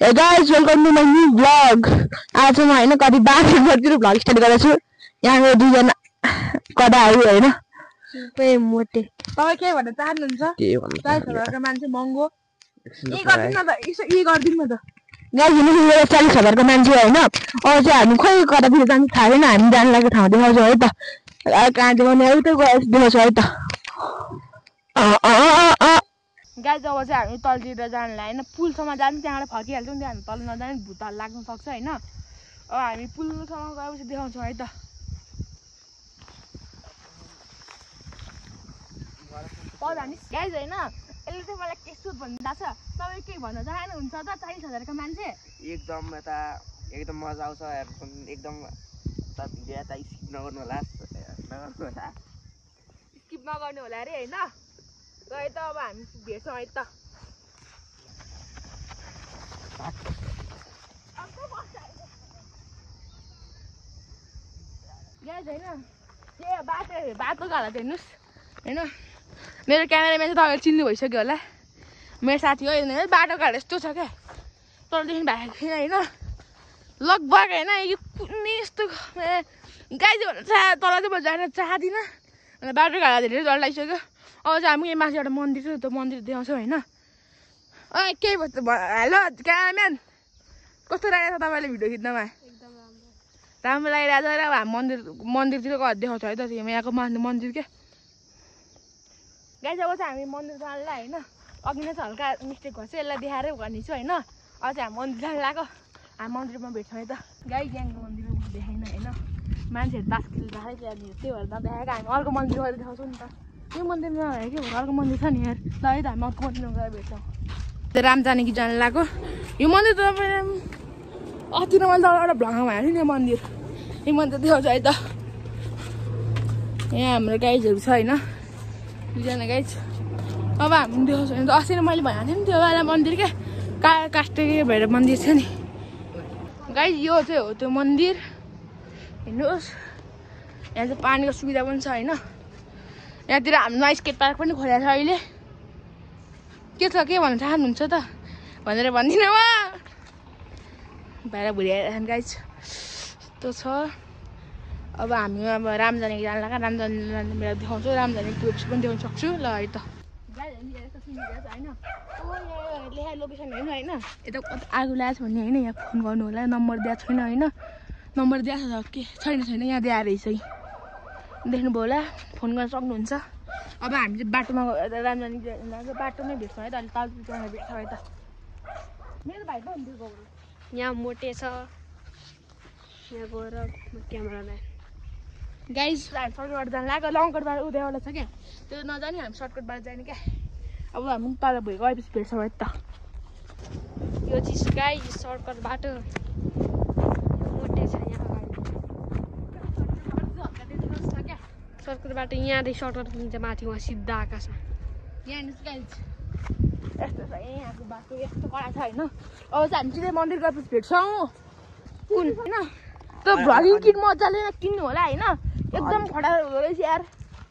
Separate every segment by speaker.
Speaker 1: Hey guys, welcome to my new vlog. आज म हैन कति 12 बजेतिर भ्लग स्टार्ट गरेको छु। यहाँ दुई जना कडाहरु हैन
Speaker 2: सबै मोटे।
Speaker 1: तपाई के भन्न चाहनुहुन्छ? के भन्न? 40,000 को मान्छे महँगो। यही गर्दिन न त, यही गर्दिन न त। गाइस यो 40,000 को मान्छे हैन। अब चाहिँ हामी खोइ कतातिर जान्छ थाहा छैन। हामी जान लागेको ठाउँ देखाउँछु है त। कहाँ देखाउने उतै गएर देखाउँछु है त। गाइस अब चाहिँ हामी तलतिर जानलाई हैन पुलसम्म जान्छ त्यहाँबाट फर्किहाल्छौँ नि हामी तल नजाने भुतहरु लाग्न सक्छ हैन अब हामी पुलसम्म गएपछि देखाउँछौँ है त गाइस हैन यसले चाहिँ मलाई के सुट भन्दा छ तपाई के भन्न चाहनुहुन्छ त 40,000 को मान्छे
Speaker 3: एकदम यता एकदम मजा आउँछ यार एकदम त भिडियो त स्किप नगर्नु होला
Speaker 1: स्किप नगर्नु होला रे हैन गए त अब हामी भेट्छौँ है त गाइस हैन के बाटो घाला हेर्नुस् हैन मेरो क्यामेराम्यान चाहिँ तपाईले चिन्नु भइसक्यो होला मेरो साथी हो हैन बाटो घाला यस्तो छ क्या तलदेखि भएको छैन हैन लगभग हैन यो कुनै यस्तो गाइस भन्न तल चाहिँ म जान चाहदिनँ अनि बाटो घाला धेरै डर लागिसक्यो अब चाहिँ हामी माथि एउटा मन्दिर छ त्यो मन्दिर देखाउँछौँ हैन केही भन्छ हेलो क्यामेराम्यान कस्तो लागेको छ तपाईँले भिडियो खिच्नमा
Speaker 2: एकदम
Speaker 1: राम्रो लागिरहेको छ र हामी मन्दिरतिर गएर देखाउँछ है त यहाँको मन्दिर के गाइस अब चाहिँ हामी मन्दिर जानलाई हैन अघि नै हल्का मिस्टेक गर्छ यसलाई देखाएरै गर्नेछु हैन अब चाहिँ हामी मन्दिर जान लाग्यो हामी मन्दिरमा भेट्छौँ है त गाइस यहाँको मन्दिर देखाइन हैन मान्छेहरू तास खेलिरहेको त्यहाँनिर त्यही भएर नदेखाएको हामी अर्को मन्दिर गएर देखाउँछौँ नि त यो मन्दिरमा नभए के अर्को मन्दिर छ नि यार ल है त हामी अर्को मन्दिरमा गएर भेट्छौँ त्यो राम जानकी जान लाग्यो यो मन्दिर त तपाईँले अस्ति न मैले एउटा भ्लगमा हेर्छु नि यो मन्दिर देखाउँछ है त यहाँ हाम्रो गाइजहरू छ होइन दुईजना गाइज अब हामी देखाउँछ भने त अस्ति नै मैले भनेको थिएँ नि त्यो बेला मन्दिर क्या काष्टे भएर मन्दिर छ नि गाइज यो चाहिँ हो त्यो मन्दिर हेर्नुहोस् यहाँ चाहिँ पानीको सुविधा पनि छ होइन यहाँतिर हाम्रो स्केट पार्क पनि खोलेको छ अहिले के छ के भन्न चाहनुहुन्छ त भनेर भन्दिनँ म भाइरा भुरी आइरहेको गाइज यस्तो छ अब हामी अब राम जानेकी जान लाग्यो राम जाने देखाउँछु राम जानेकी टुरिस्ट पनि देखाउन सक्छु ल है त होइन लेखा लोकेसन हेर्नु होइन यता आगो ल्याएको छ भने होइन यहाँ फोन गर्नु होला नम्बर दिएको छैन होइन नम्बर दिएको छ के छैन यहाँ दिएर रहेछ देख्नुभयो होला फोन गर्न सक्नुहुन्छ अब हामी चाहिँ बाटोमा रामजानी बाटोमै भेट्छौँ है त अलिक तलतिर भेट्छौँ है त मेरो भाइ त हुन्छ
Speaker 2: यहाँ मोटे छ यहाँ गएर क्यामेरालाई
Speaker 1: गाइस हामी सर्टकट जान लाग्यो लङकट बाटो उदयवाला छ क्या त्यो नजाने हामी सर्टकट बाटो जाने क्या अब हामी तल भइ गएपछि भेट्छौँ है त
Speaker 2: यो चिज गाइस सर्टकट बाटो मोटे छ यहाँ सर्टकट बाटो यहाँदेखि सर्टकट लिन्छ माथि वहाँ सिधा आकाशमा
Speaker 1: यहाँ गाइस यस्तो छ यहाँको बाटो यस्तो कडा छ होइन अब चाहिँ हामी सिधै मन्दिर गएपछि भेट्छौँ कुन होइन त्यो भ्लगिङ किट मजाले किन्नु होला होइन एकदम खडा हुँदो रहेछ यार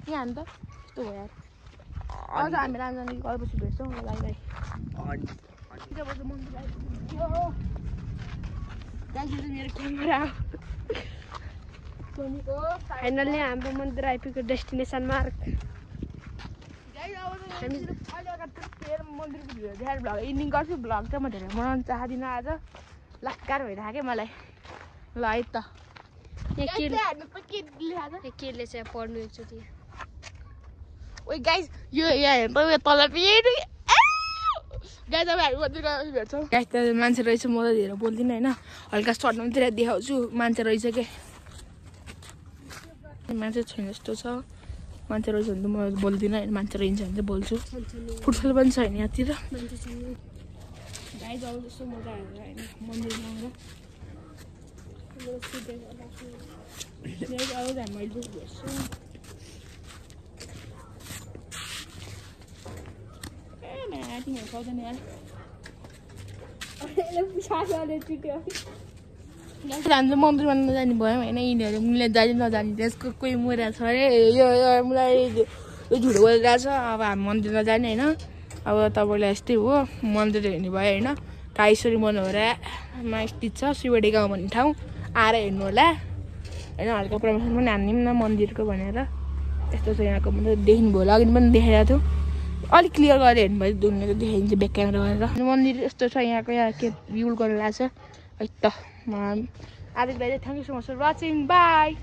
Speaker 1: यहाँ त यस्तो भयो यार अझ हामी रामजानी गएपछि भेट्छौँ गाई मेरो क्यामेरा
Speaker 2: फाइनल्ली हाम्रो मन्दिर आइपुग्यो डेस्टिनेसन मार्क
Speaker 1: मन्दिरको भिडियो देखाएर भ्लग इन्डिङ गर्छु भ्लग चाहिँ म धेरै बनाउनु चाहदिनँ आज लाक्कार भइरहेको क्या मलाई ल है त
Speaker 2: केले चाहिँ पढ्नु एकचोटि
Speaker 1: ओइ गाइस यो यहाँ हेर्नु त तल फेरि गाइस अब हामी मन्दिर गएपछि भेट्छौँ गाइस त मान्छे रहेछ म त धेरै बोल्दिनँ होइन हल्का सर्टतिर देखाउँछु मान्छे रहेछ के मान्छे छैन जस्तो छ मान्छे रहेछ भने त म बोल्दिनँ होइन मान्छे रहन्छ भने चाहिँ बोल्छु फुटबल पनि छैन यहाँतिर गाइस अब जस्तो मजा आएर होइन मन्दिर जाँदा मैले भेट्छु तिमीहरू पाउँदैन यार हामी मन्दिरमा नजाने भयो होइन यिनीहरू मिलेर जाने नजाने त्यसको कोही मरेको छ अरे यो मलाई झुटो बोलिरहेको छ अब हामी मन्दिर नजाने होइन अब तपाईँलाई यस्तै हो मन्दिर हेर्ने भयो होइन काइश्वरी मनोहरामा स्थित छ शिवडी गाउँ भन्ने ठाउँ आएर हेर्नु होला होइन हल्का प्रमोसन पनि हान्दिउँ न मन्दिरको भनेर यस्तो छ यहाँको मतलब देखिनु भयो अघि पनि देखाइरहेको थियो अलिक क्लियर गरेर हेर्नुभयो दुनियाँ त देखाइदिन्छ ब्याक क्यामेरा गरेर मन्दिर यस्तो छ यहाँको यहाँ के भ्यू गरेर आएको छ है त आदित्य भाइ thank you so much for watching by